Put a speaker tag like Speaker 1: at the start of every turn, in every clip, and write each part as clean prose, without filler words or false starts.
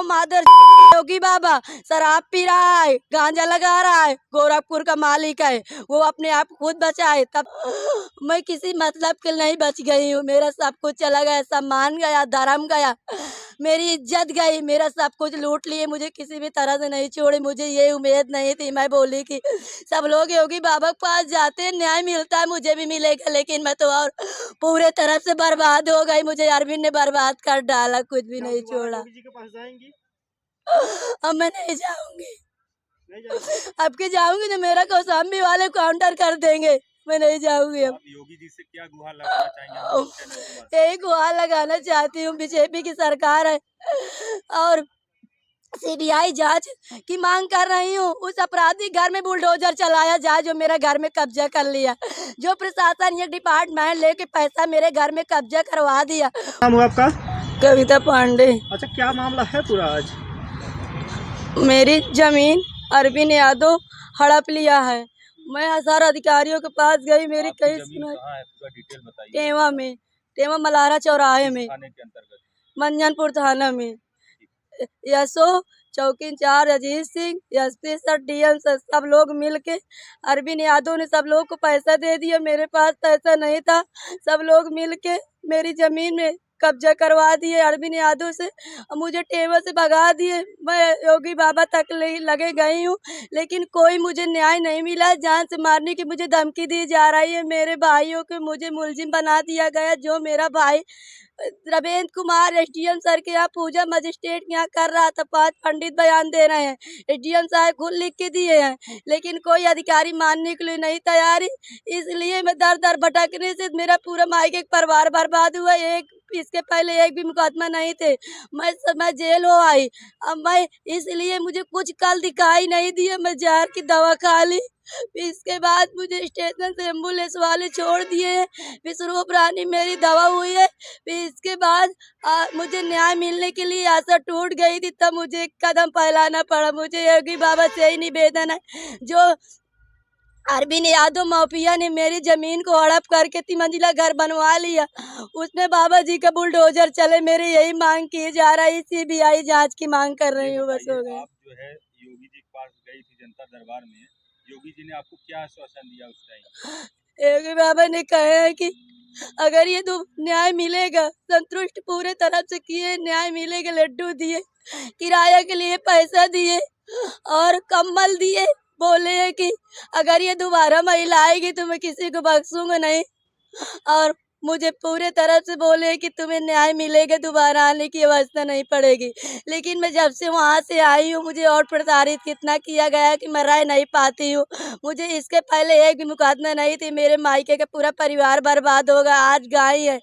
Speaker 1: मादर योगी बाबा शराब पी रहा है, गांजा लगा रहा है, गोरखपुर का मालिक है, वो अपने आप खुद बचाए। तब मैं किसी मतलब के नहीं बच गई हूँ। मेरा सब कुछ चला गया, सम्मान गया, धर्म गया, मेरी इज्जत गई, मेरा सब कुछ लूट लिए, मुझे किसी भी तरह से नहीं छोड़े। मुझे ये उम्मीद नहीं थी। मैं बोली कि सब लोग योगी बाबा के पास जाते हैं, न्याय मिलता है, मुझे भी मिलेगा, लेकिन मैं तो और पूरे तरफ से बर्बाद हो गई। मुझे अरविंद ने बर्बाद कर डाला, कुछ भी नहीं छोड़ा।
Speaker 2: योगी जी के पास जाएंगी?
Speaker 1: अब मैं नहीं जाऊंगी,
Speaker 2: नहीं जाएंगी?
Speaker 1: अब के जाऊंगी तो मेरा कौशाम्बी वाले काउंटर कर देंगे। मैं नहीं जाऊंगी अब।
Speaker 2: योगी जी से क्या गुहार लगाना चाहेंगे?
Speaker 1: यही गुहार लगाना चाहती हूँ, बीजेपी की सरकार है और सीबीआई जांच की मांग कर रही हूँ। उस अपराधी घर में बुलडोजर चलाया जाए जो मेरा घर में कब्जा कर लिया, जो प्रशासन ये डिपार्टमेंट लेके पैसा मेरे घर में कब्जा करवा दिया।
Speaker 2: नाम हुआ आपका?
Speaker 1: कविता पांडे।
Speaker 2: अच्छा, क्या मामला है पूरा आज?
Speaker 1: मेरी जमीन अरविंद यादव हड़प लिया है। मैं हजार अधिकारियों के पास गई, मेरी कई सुनाई टेवा मलारा चौराहे में, मंजनपुर थाना में। यसो चौकी in charge Ajit Singh, SP sir, DM sir, सब लोग मिलके अरविंद यादव ने सब लोग को पैसा दे दिया। मेरे पास पैसा नहीं था, सब लोग मिलके मेरी जमीन में कब्जा करवा दिए अरविंद यादव से, मुझे टेबल से भगा दिए। मैं योगी बाबा तक लगे गई हूँ, लेकिन कोई मुझे न्याय नहीं मिला। जान से मारने की मुझे धमकी दी जा रही है। मेरे भाइयों को मुझे मुलजिम बना दिया गया। जो मेरा भाई रविंद्र कुमार एसडीएम सर के यहाँ पूजा मजिस्ट्रेट के यहाँ कर रहा था, 5 पंडित बयान दे रहे हैं, एसडीएम साहब खुद लिख के दिए हैं, लेकिन कोई अधिकारी मानने के लिए नहीं तैयारी। इसलिए मैं दर दर भटकने से मेरा पूरा मायके परिवार बर्बाद हुआ। इसके पहले एक भी मुकदमा नहीं थे, मैं जेल हो आई। अब मैं इसलिए मुझे कुछ कल दिखाई नहीं दिया, मैं जहर की दवा खा ली। इसके बाद मुझे स्टेशन से एम्बुलेंस वाले छोड़ दिए। विश्वरूप रानी मेरी दवा हुई है। फिर इसके बाद मुझे न्याय मिलने के लिए आशा टूट गई थी, तब मुझे एक कदम फैलाना पड़ा। मुझे योगी बाबा से ही निवेदन है, जो अरविंद यादव माफिया ने मेरी जमीन को हड़प करके 3 मंजिला घर बनवा लिया, उसमें बाबा जी का बुलडोजर चले। मेरी यही मांग की जा रही, सीबीआई जांच की मांग कर रही हूँ। बस हो गया।
Speaker 2: आप जो है योगी जी के पास गई थी जनता दरबार में, योगी जी ने आपको क्या आश्वासन दिया उस टाइम?
Speaker 1: योगी बाबा ने कहा है कि अगर ये तो न्याय मिलेगा, संतुष्ट पूरे तरफ से किए, न्याय मिलेगा। लड्डू दिए, किराया के लिए पैसा दिए और कम्बल दिए। बोले है कि अगर ये दोबारा महिला आएगी तो मैं किसी को बख्शूंगा नहीं, और मुझे पूरे तरफ से बोले कि तुम्हें न्याय मिलेगा, दोबारा आने की अवस्था नहीं पड़ेगी। लेकिन मैं जब से वहाँ से आई हूँ, मुझे और प्रताड़ित कितना किया गया कि मैं रह नहीं पाती हूँ। मुझे इसके पहले एक भी मुकदमा नहीं थी। मेरे मायके का पूरा परिवार बर्बाद हो गया। आज गाय है,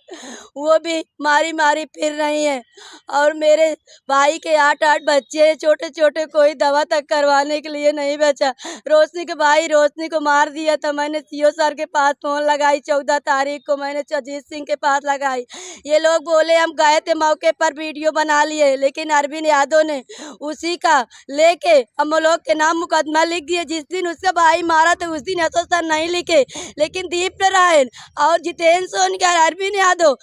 Speaker 1: वो भी मारी मारी फिर रही है, और मेरे भाई के 8-8 बच्चे छोटे छोटे, कोई दवा तक करवाने के लिए नहीं बचा। रोशनी के भाई रोशनी को मार दिया था। मैंने सीओ सर के पास फोन लगाई, 14 तारीख को मैंने अजीत सिंह के पास लगाई। ये लोग बोले हम गए थे मौके पर, वीडियो बना लिए, लेकिन अरविंद यादव ने उसी का लेके हम लोग के नाम मुकदमा लिख दिए। जिस दिन उसका भाई मारा था उस दिन एसओ सर नहीं लिखे, लेकिन दीप नारायण और जितेंद्र सोनकर, अरविंद यादव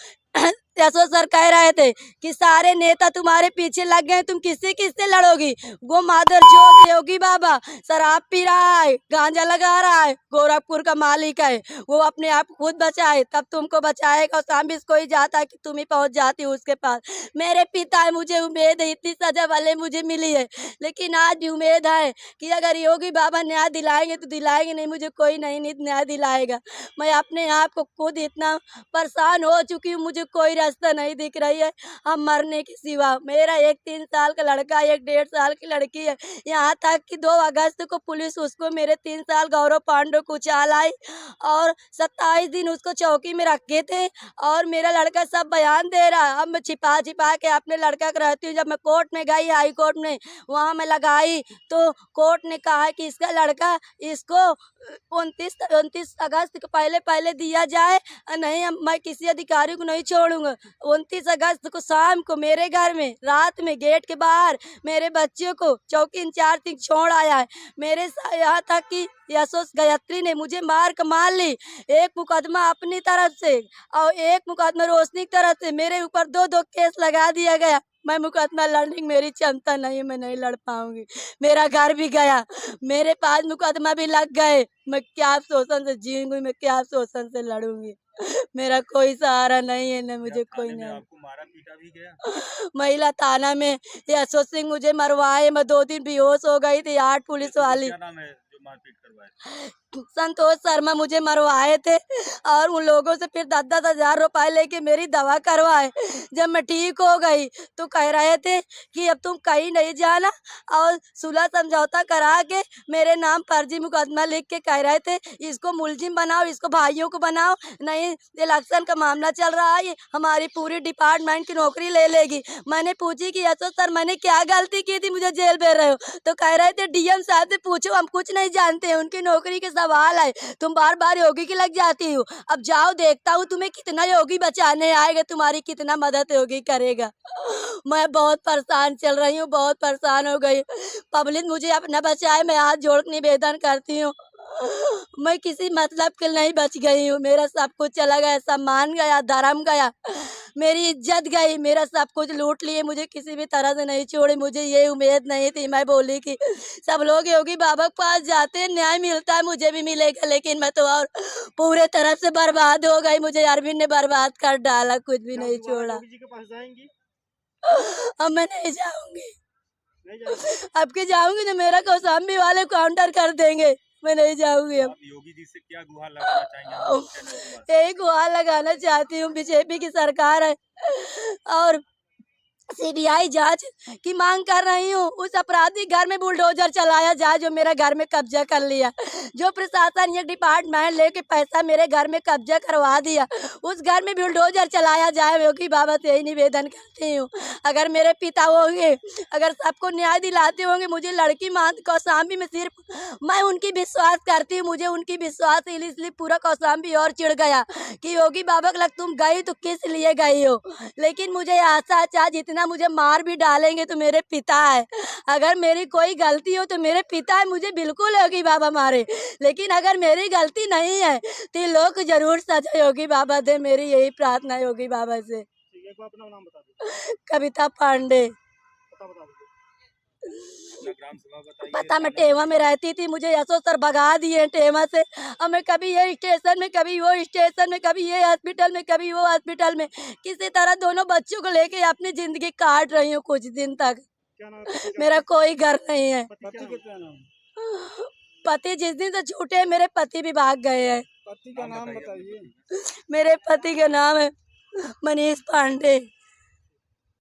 Speaker 1: एसओ सर कह रहे थे कि सारे नेता तुम्हारे पीछे लग गए, तुम किससे किससे लड़ोगी। वो मादर चोद योगी बाबा शराब पी रहा है, गांजा लगा रहा है, गोरखपुर का मालिक है, वो अपने आप खुद बचाए तब तुमको बचाएगा। शाम इसको ही जाता कि तुम ही पहुंच जाती हो उसके पास। मेरे पिता है, मुझे उम्मीद है, इतनी सजा वाले मुझे मिली है, लेकिन आज भी उम्मीद है कि अगर योगी बाबा न्याय दिलाएंगे तो दिलाएंगे, नहीं मुझे कोई नहीं न्याय दिलाएगा। मैं अपने आप को खुद इतना परेशान हो चुकी हूँ, मुझे कोई रास्ता नहीं दिख रही है हम मरने के सिवा। मेरा एक 3 साल का लड़का, एक 1.5 साल की लड़की है। यहाँ तक कि 2 अगस्त को पुलिस उसको, मेरे 3 साल गौरव पांडे को उछाल आई और 27 दिन उसको चौकी में रखे थे, और मेरा लड़का सब बयान दे रहा। अब मैं छिपा छिपा के अपने लड़का को रहती हूँ। जब मैं कोर्ट में गई, हाई कोर्ट में, वहाँ मैं लगाई तो कोर्ट ने कहा कि इसका लड़का इसको 29 अगस्त के पहले दिया जाए, नहीं मैं किसी अधिकारी को नहीं छोड़ूंगा। 29 अगस्त को शाम को मेरे घर में रात में गेट के बाहर मेरे बच्चियों को चौकी इंचार्ज तक छोड़ आया है। यहाँ तक कि यशोस गायत्री ने मुझे मार ली। एक मुकदमा अपनी तरफ से और एक मुकदमा रोशनी की तरफ से मेरे ऊपर दो केस लगा दिया गया। मैं मुकदमा लड़ने की मेरी क्षमता नहीं, मैं नहीं लड़ पाऊंगी। मेरा घर भी गया, मेरे पास मुकदमा भी लग गए। मैं क्या शोषण से जीऊंगी, मैं क्या शोषण से लड़ूंगी। मेरा कोई सहारा नहीं है, न मुझे कोई नहीं।
Speaker 2: आपको मारा पीटा भी गया?
Speaker 1: महिला थाना में यशो सिंह मुझे मरवाए, मैं 2 दिन बेहोश हो गई थी। 8 पुलिस वाली।
Speaker 2: क्या नाम है जो मारपीट करवाए?
Speaker 1: संतोष शर्मा मुझे मरवाए थे और उन लोगों से फिर 10-10 हजार रुपए लेके मेरी दवा करवाए। जब मैं ठीक हो गई तो कह रहे थे कि अब तुम कहीं नहीं जाना और सुलह समझौता करा के मेरे नाम फर्जी मुकदमा लिख के कह रहे थे इसको मुलजिम बनाओ, इसको भाइयों को बनाओ, नहीं इलेक्शन का मामला चल रहा है, हमारी पूरी डिपार्टमेंट की नौकरी ले लेगी। मैंने पूछी कि यशो सर मैंने क्या गलती की थी, मुझे जेल भेज रहे हो? तो कह रहे थे डीएम साहब से पूछो, हम कुछ नहीं जानते, उनकी नौकरी के सवाल है, तुम बार बार योगी की लग जाती हो। अब जाओ देखता हूँ तुम्हें कितना योगी बचाने आएगा, तुम्हारी कितना मदद योगी करेगा। मैं बहुत परेशान चल रही हूँ, बहुत परेशान हो गई। पब्लिक मुझे अपना बचाए, मैं हाथ जोड़ के निवेदन करती हूँ। मैं किसी मतलब के नहीं बच गई हूँ, मेरा सब कुछ चला गया, सम्मान गया, धर्म गया, मेरी इज्जत गई, मेरा सब कुछ लूट लिए, मुझे किसी भी तरह से नहीं छोड़े। मुझे ये उम्मीद नहीं थी, मैं बोली कि सब लोग योगी बाबा के पास जाते हैं, न्याय मिलता है, मुझे भी मिलेगा, लेकिन मैं तो और पूरे तरह से बर्बाद हो गई। मुझे अरविंद ने बर्बाद कर डाला, कुछ भी नहीं छोड़ा।
Speaker 3: योगी जी के पास जाएंगी?
Speaker 1: अब मैं नहीं जाऊंगी,
Speaker 3: नहीं जाएंगी?
Speaker 1: अब के जाऊंगी तो मेरा कौशाम्बी वाले काउंटर कर देंगे, मैं नहीं जाऊंगी। अब
Speaker 2: आप योगी जी से क्या गुहार लगाना चाहेंगे हम लोग चैनल के माध्यम
Speaker 1: यही गुहार लगाना चाहती हूँ, बीजेपी की सरकार है और सीबीआई जांच की मांग कर रही हूँ। उस अपराधी घर में बुलडोजर चलाया जाए जो मेरा घर में कब्जा कर लिया, जो प्रशासन ये डिपार्टमेंट लेके पैसा मेरे घर में कब्जा करवा दिया, उस घर में बुलडोजर चलाया जाए। योगी बाबा से यही निवेदन करती हूँ, अगर मेरे पिता होंगे, अगर सबको न्याय दिलाते होंगे, मुझे लड़की मान कौशाम्बी में सिर्फ मैं उनकी विश्वास करती हूँ, मुझे उनकी विश्वास इसलिए पूरा कौशाम्बी और चिढ़ गया कि योगी बाबा के लग तुम गई तो किस लिए गई हो। लेकिन मुझे आशा चाह जितना मुझे मार भी डालेंगे तो मेरे पिता है, अगर मेरी कोई गलती हो तो मेरे पिता है, मुझे बिल्कुल योगी बाबा मारे, लेकिन अगर मेरी गलती नहीं है तो लोग जरूर सजा योगी बाबा दे, मेरी यही प्रार्थना है योगी बाबा से।
Speaker 3: अपना नाम बता दीजिए।
Speaker 1: कविता पांडे।
Speaker 3: बता दीजिए।
Speaker 2: अपना ग्राम सभा बताइए।
Speaker 1: पता मैं टेवा में रहती थी, मुझे यशो सर भगा दिए टेवा से। अब मैं कभी ये स्टेशन में, कभी वो स्टेशन में, कभी ये हॉस्पिटल में, कभी वो हॉस्पिटल में, किसी तरह दोनों बच्चों को लेके अपनी जिंदगी काट रही हूँ कुछ दिन तक।
Speaker 3: क्या नाम है?
Speaker 1: मेरा कोई घर नहीं है।
Speaker 3: पति का क्या नाम है?
Speaker 1: पति जिस दिन से छूटे हैं, मेरे पति भी भाग गए हैं।
Speaker 3: पति का नाम बताइए।
Speaker 1: मेरे पति का नाम है मनीष पांडे।